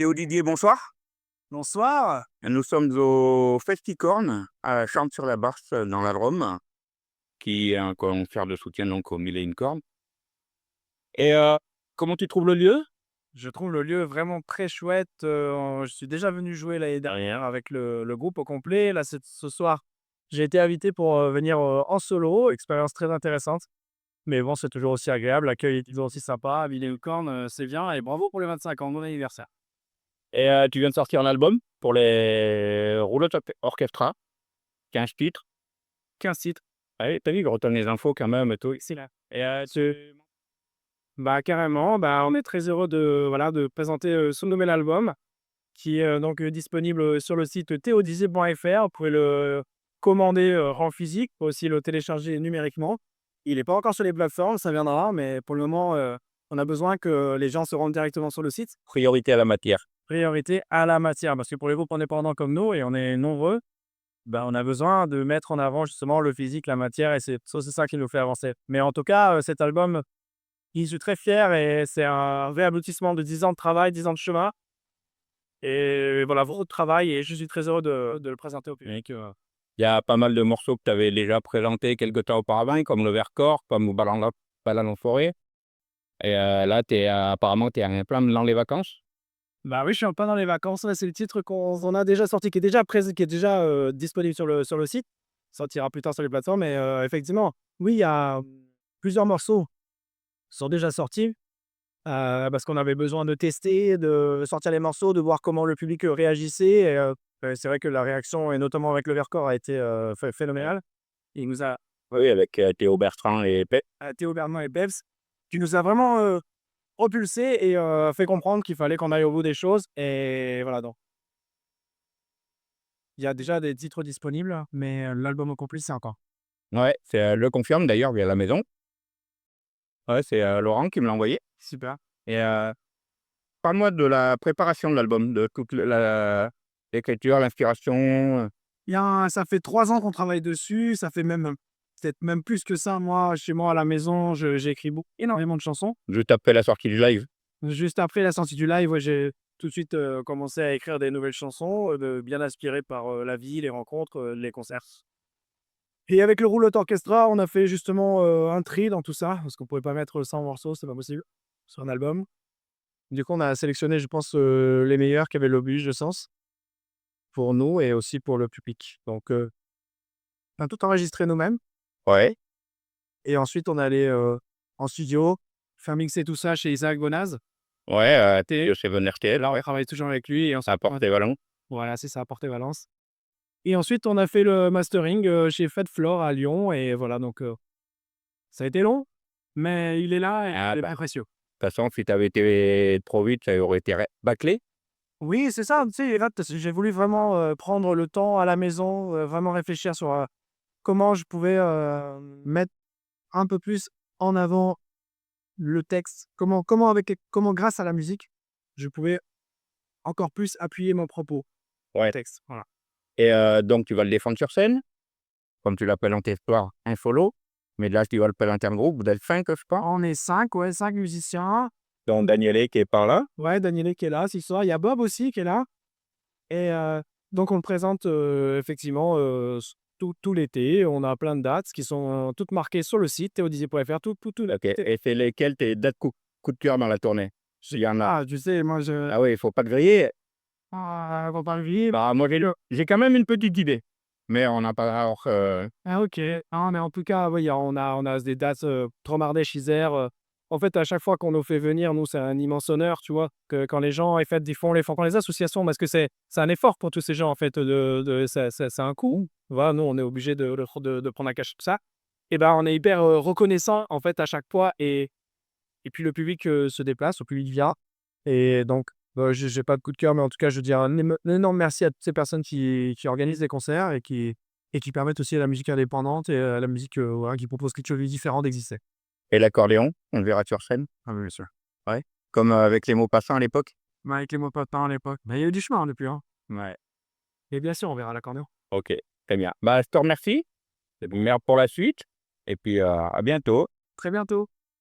Théo Didier, bonsoir. Bonsoir. Nous sommes au Festicorn à Champs-sur-la-Barse dans la Drôme, qui est un concert de soutien donc aux Mille et une cornes. Et comment tu trouves le lieu? Je trouve le lieu vraiment très chouette. Je suis déjà venu jouer l'année dernière avec le groupe au complet. Là, ce soir, j'ai été invité pour venir en solo. Expérience très intéressante. Mais bon, c'est toujours aussi agréable. L'accueil est toujours aussi sympa. Villers-Corne, c'est bien. Et bravo pour les 25 ans. Bon anniversaire. Et tu viens de sortir un album pour les Rouleaux Orchestra, 15 titres. 15 titres. Ouais, tu vu, je retourne les infos quand même et tout. C'est là. Et bah, carrément. Bah, on est très heureux de présenter ce nouvel album qui est donc disponible sur le site theodizier.fr. Vous pouvez le commander en physique, vous pouvez aussi le télécharger numériquement. Il n'est pas encore sur les plateformes, ça viendra, mais pour le moment, on a besoin que les gens se rendent directement sur le site. Priorité à la matière. Priorité à la matière, parce que pour les groupes indépendants comme nous, et on est nombreux, ben, on a besoin de mettre en avant justement le physique, la matière, et c'est ça qui nous fait avancer. Mais en tout cas, cet album, je suis très fier et c'est un vrai aboutissement de 10 ans de travail, 10 ans de chemin. Et voilà, votre travail et je suis très heureux de le présenter au public. Il y a pas mal de morceaux que tu avais déjà présentés quelque temps auparavant, comme Le Vercors, comme Balade en forêt. Et là, apparemment, tu es en plein dans les vacances. Bah oui, je suis en plein dans les vacances. Là, c'est le titre qu'on a déjà sorti, qui est déjà disponible sur le site. Sortira plus tard sur les plateformes. Mais effectivement, oui, il y a plusieurs morceaux qui sont déjà sortis parce qu'on avait besoin de tester, de sortir les morceaux, de voir comment le public réagissait. Et, c'est vrai que la réaction, et notamment avec le Vercors, a été Ouais. phénoménale. Il nous a Oui, avec Théo Bertrand et Théo Berman et Bebs, qui nous a vraiment propulsé et fait comprendre qu'il fallait qu'on aille au bout des choses. Et voilà, donc il y a déjà des titres disponibles, mais l'album au complet, c'est encore. Ouais, c'est, le confirme d'ailleurs via la maison. Ouais, c'est, Laurent qui me l'a envoyé. Super. Et parle-moi de la préparation de l'album, de toute l'écriture, l'inspiration, Ça fait 3 ans qu'on travaille dessus, ça fait même peut-être même plus que ça. Moi, chez moi, à la maison, j'écris énormément de chansons. juste après la sortie du live. Juste après la sortie du live, ouais, j'ai tout de suite commencé à écrire des nouvelles chansons, bien inspirées par la vie, les rencontres, les concerts. Et avec le Roulotte Orchestra, on a fait justement un tri dans tout ça, parce qu'on pouvait pas mettre 100 morceaux, c'est pas possible, sur un album. Du coup, on a sélectionné, je pense, les meilleurs qui avaient le plus de sens pour nous et aussi pour le public. Donc, on a tout enregistré nous-mêmes Ouais, et ensuite on est allé en studio, faire mixer tout ça chez Isaac Bonaz. ouais, Et de Seven RTL, là, on ouais, travaille toujours avec lui et à ensuite Porté-Valence. voilà, c'est ça, à Porté-Valence. Et ensuite, on a fait le mastering chez Fat Flore à Lyon et voilà, donc ça a été long, mais il est là et Ah il est bah, pas précieux. de toute façon, si tu avais été trop vite, ça aurait été bâclé. Oui, c'est ça, tu sais, là, j'ai voulu vraiment, prendre le temps à la maison, vraiment réfléchir sur, comment je pouvais, mettre un peu plus en avant le texte. Comment grâce à la musique, je pouvais encore plus appuyer mon propos dans le Ouais. texte, voilà. Et donc tu vas le défendre sur scène, comme tu l'as présenté ce soir, un solo, mais là, tu vas le présenter en groupe, vous êtes 5, je crois, On est 5, ouais, 5 musiciens. dont Daniele qui est par là. Ouais, Daniele qui est là ce soir. Il y a Bob aussi qui est là et donc on le présente, effectivement, tout l'été. On a plein de dates qui sont toutes marquées sur le site theodizier.fr. Tout OK, et c'est lesquelles tes dates coup de cœur dans la tournée? S'il y en a? tu sais, moi je Ah oui, il faut pas te griller. faut pas le vivre. Bah, moi, j'ai quand même une petite idée, mais on n'a pas alors, Ah OK. Non, mais en tout cas, oui, on a des dates, Tromardèche, Isère, en fait, à chaque fois qu'on nous fait venir, nous, c'est un immense honneur, tu vois? Que quand les gens, en fait, ils font quand les associations parce que c'est un effort pour tous ces gens, en fait, de ça a un coût. Voilà, nous, on est obligé de prendre un cachet tout ça et ben, on est hyper, reconnaissant, en fait, à chaque fois et puis le public, se déplace, le public vient et donc j'ai pas de coup de cœur, mais en tout cas, je veux dire un énorme merci à toutes ces personnes qui organisent des concerts et qui permettent aussi à la musique indépendante et à la musique, voilà, qui propose quelque chose de différent d'exister. et l'accordéon, on le verra sur scène? Ah oui, bien sûr. Ouais, comme, avec les mots passants à l'époque? Mais avec les mots potins à l'époque, mais il y a eu du chemin depuis, hein. Ouais, Et bien sûr, on verra l'accordéon. OK, très bien. Bah, je te remercie, pour la suite et puis, à bientôt. Très bientôt.